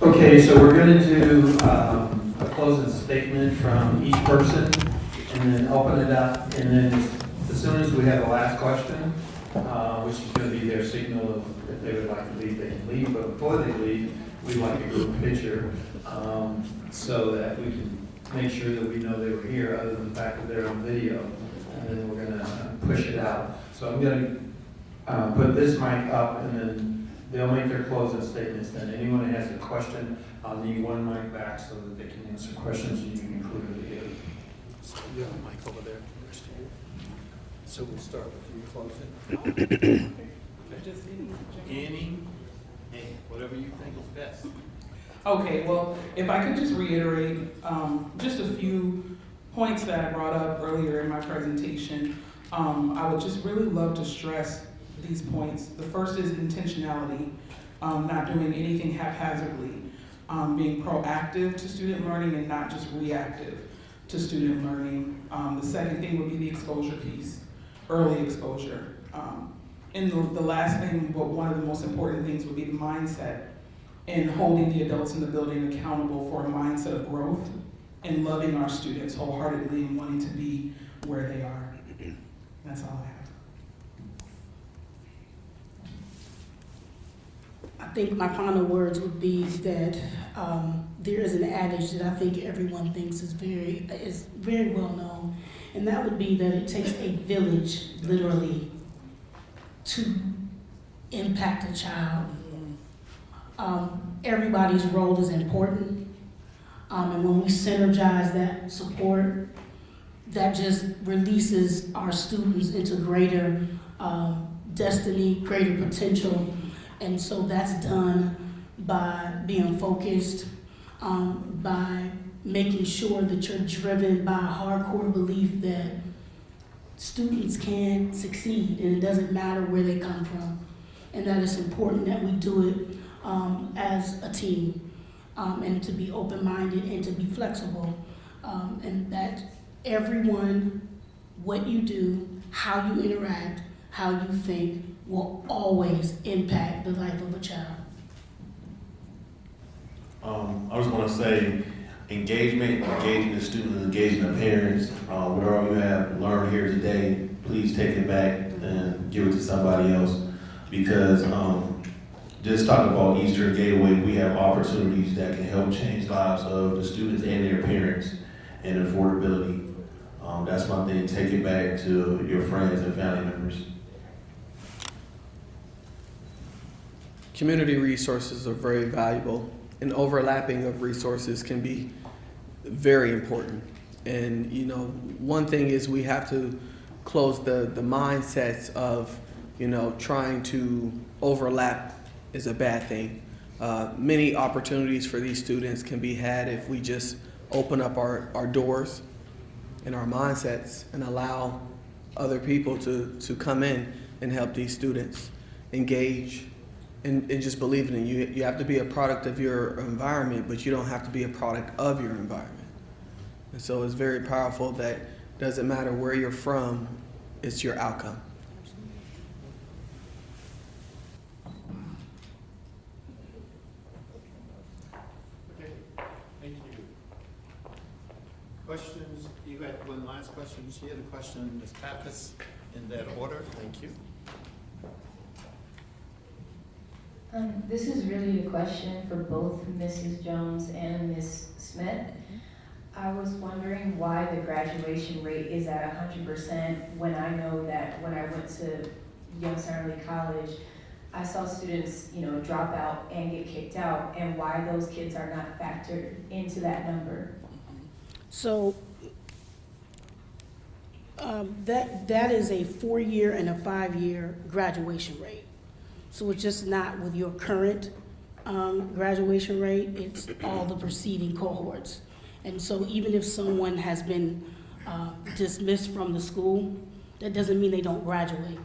Okay, so we're going to do a closing statement from each person and then open it up. And then as soon as we have the last question, which is going to be their signal of if they would like to leave, they can leave. But before they leave, we'd like a group picture so that we can make sure that we know they were here, other than the fact that they're on video. And then we're going to push it out. So I'm going to put this mic up, and then they'll make their closing statements. Then anyone that has a question, I'll need one mic back so that they can answer questions and you can include it together. So you have a mic over there. So we'll start with you closing. Any, whatever you think is best. Okay, well, if I could just reiterate just a few points that I brought up earlier in my presentation, I would just really love to stress these points. The first is intentionality, not doing anything haphazardly, being proactive to student learning and not just reactive to student learning. The second thing would be the exposure piece, early exposure. And the last thing, but one of the most important things would be the mindset and holding the adults in the building accountable for a mindset of growth and loving our students wholeheartedly and wanting to be where they are. That's all I have. I think my final words would be that there is an adage that I think everyone thinks is very well known, and that would be that it takes a village, literally, to impact a child. Everybody's role is important, and when we synergize that support, that just releases our students into greater destiny, greater potential. And so that's done by being focused, by making sure that you're driven by a hardcore belief that students can succeed and it doesn't matter where they come from. And that it's important that we do it as a team, and to be open-minded and to be flexible, and that everyone, what you do, how you interact, how you think, will always impact the life of a child. I just want to say engaging the students, engaging the parents, whatever you have learned here today, please take it back and give it to somebody else, because just talking about Eastern Gateway, we have opportunities that can help change lives of the students and their parents and affordability. That's my thing, take it back to your friends and family members. Community resources are very valuable, and overlapping of resources can be very important. And you know, one thing is we have to close the mindsets of, you know, trying to overlap is a bad thing. Many opportunities for these students can be had if we just open up our doors and our mindsets and allow other people to come in and help these students engage and just believe in it. You have to be a product of your environment, but you don't have to be a product of your environment. And so it's very powerful that it doesn't matter where you're from, it's your outcome. Okay, thank you. Questions? You had one last question. You had a question, Ms. Pappas, in that order. Thank you. This is really a question for both Mrs. Jones and Ms. Smith. I was wondering why the graduation rate is at 100% when I know that when I went to Youngstown College, I saw students, drop out and get kicked out, and why those kids are not factored into that number. So that is a 4-year and a 5-year graduation rate. So it's just not with your current graduation rate, it's all the preceding cohorts. And so even if someone has been dismissed from the school, that doesn't mean they don't graduate.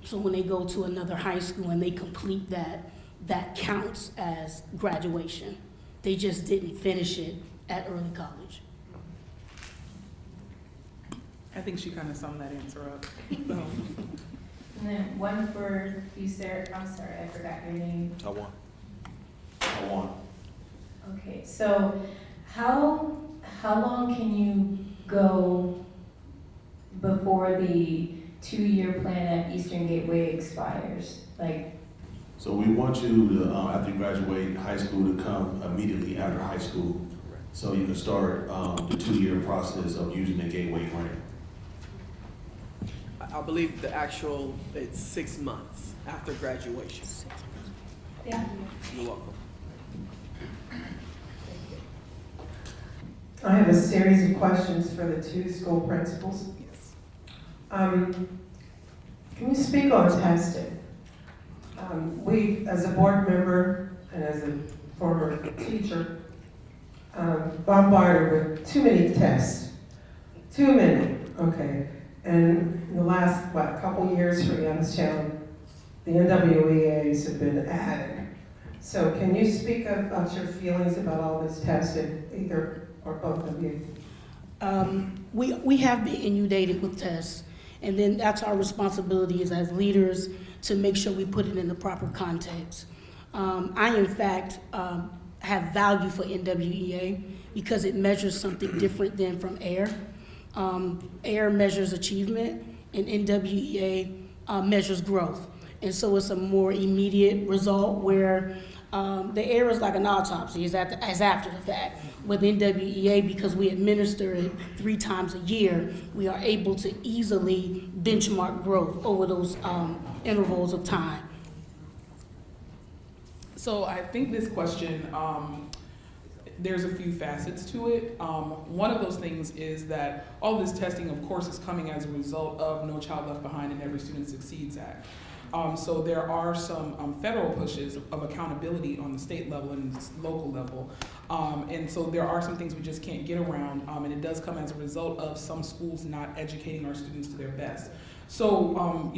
So when they go to another high school and they complete that counts as graduation. They just didn't finish it at early college. I think she kind of summed that answer up. And then one for you, Sarah. I'm sorry, I forgot your name. Ty-Juan. Okay, so how long can you go before the 2-year plan at Eastern Gateway expires? Like, So we want you to, after you graduate high school, to come immediately after high school, so you can start the 2-year process of using the Gateway grant. I believe it's 6 months after graduation. yeah. You're welcome. I have a series of questions for the 2 school principals. Yes. Can you speak on testing? We, as a board member and as a former teacher, bombarded with too many tests. Too many, okay. And in the last, couple years for Youngstown, the NWEAs have been added. So can you speak about your feelings about all this testing, either or both of you? We have been inundated with tests, and then that's our responsibility as leaders to make sure we put it in the proper context. I, in fact, have value for NWEA because it measures something different than from AIR. AIR measures achievement, and NWEA measures growth. And so it's a more immediate result where the AIR is like an autopsy, is after the fact. With NWEA, because we administer it 3 times a year, we are able to easily benchmark growth over those intervals of time. So I think this question, there's a few facets to it. One of those things is that all this testing, of course, is coming as a result of No Child Left Behind and Every Student Succeeds Act. So there are some federal pushes of accountability on the state level and local level. And so there are some things we just can't get around, and it does come as a result of some schools not educating our students to their best. So,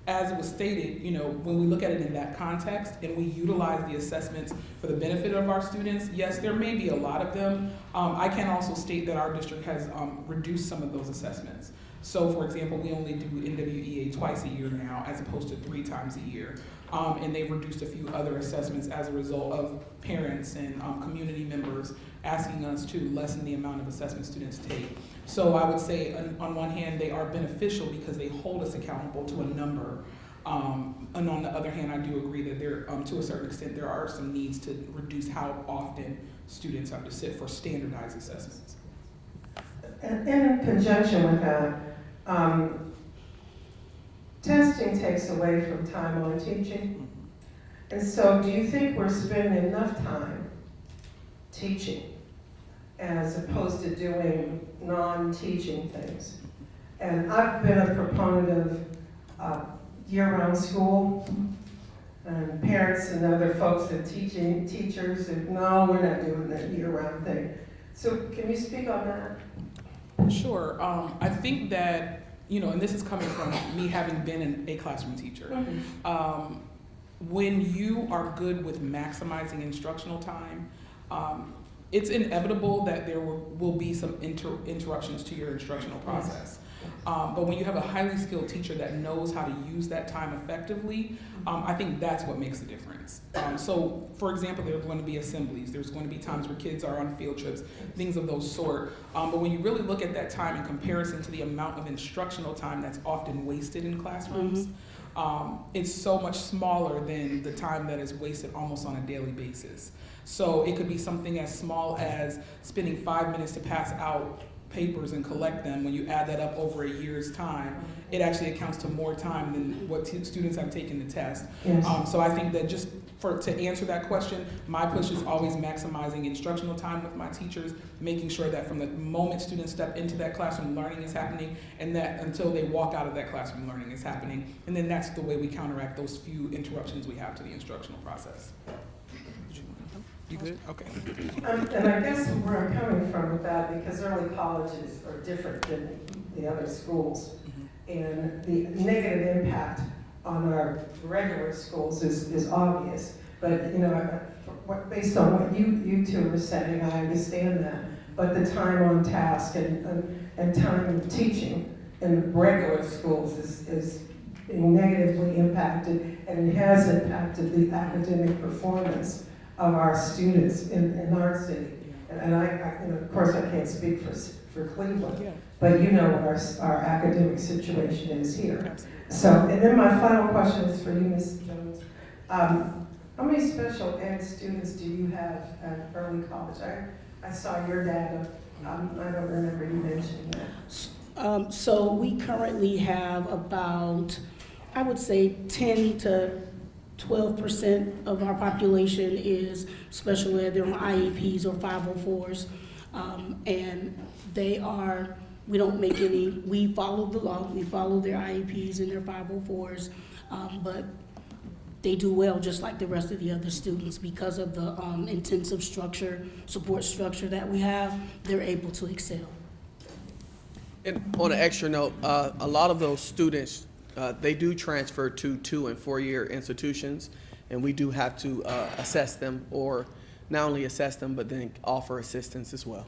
as it was stated, when we look at it in that context and we utilize the assessments for the benefit of our students, yes, there may be a lot of them. I can also state that our district has reduced some of those assessments. So, for example, we only do NWEA twice a year now as opposed to 3 times a year. And they've reduced a few other assessments as a result of parents and community members asking us to lessen the amount of assessment students take. So I would say on one hand, they are beneficial because they hold us accountable to a number. And on the other hand, I do agree that there, to a certain extent, there are some needs to reduce how often students have to sit for standardized assessments. And in conjunction with that, testing takes away from time on teaching. And so do you think we're spending enough time teaching as opposed to doing non-teaching things? And I've been a proponent of year-round school, and parents and other folks and teachers said, no, we're not doing that year-round thing. So can you speak on that? Sure. I think that, and this is coming from me having been a classroom teacher. Mm-hmm. When you are good with maximizing instructional time, it's inevitable that there will be some interruptions to your instructional process. But when you have a highly skilled teacher that knows how to use that time effectively, I think that's what makes the difference. So, for example, there are going to be assemblies. There's going to be times where kids are on field trips, things of those sort. But when you really look at that time in comparison to the amount of instructional time that's often wasted in classrooms, it's so much smaller than the time that is wasted almost on a daily basis. So it could be something as small as spending 5 minutes to pass out papers and collect them. When you add that up over a year's time, it actually accounts to more time than what students have taken the test. Yes. So I think that just to answer that question, my push is always maximizing instructional time with my teachers, making sure that from the moment students step into that classroom, learning is happening, and that until they walk out of that classroom, learning is happening. And then that's the way we counteract those few interruptions we have to the instructional process. You good? Okay. And I guess where I'm coming from with that, because early colleges are different than the other schools, and the negative impact on our regular schools is obvious. But based on what you two were saying, I understand that. But the time on task and time of teaching in regular schools is being negatively impacted, and it has impacted the academic performance of our students in our city. And of course, I can't speak for Cleveland, but you know what our academic situation is here. So, and then my final question is for you, Ms. Jones. How many special ed students do you have at early college? I saw your data. I don't remember you mentioning that. So we currently have about, I would say 10 to 12% of our population is special ed. They're on IEPs or 504s. And we don't make any, we follow the law, we follow their IEPs and their 504s, but they do well just like the rest of the other students because of the intensive support structure that we have. They're able to excel. And on an extra note, a lot of those students, they do transfer to 2- and 4-year institutions, and we do have to assess them, or not only assess them, but then offer assistance as well.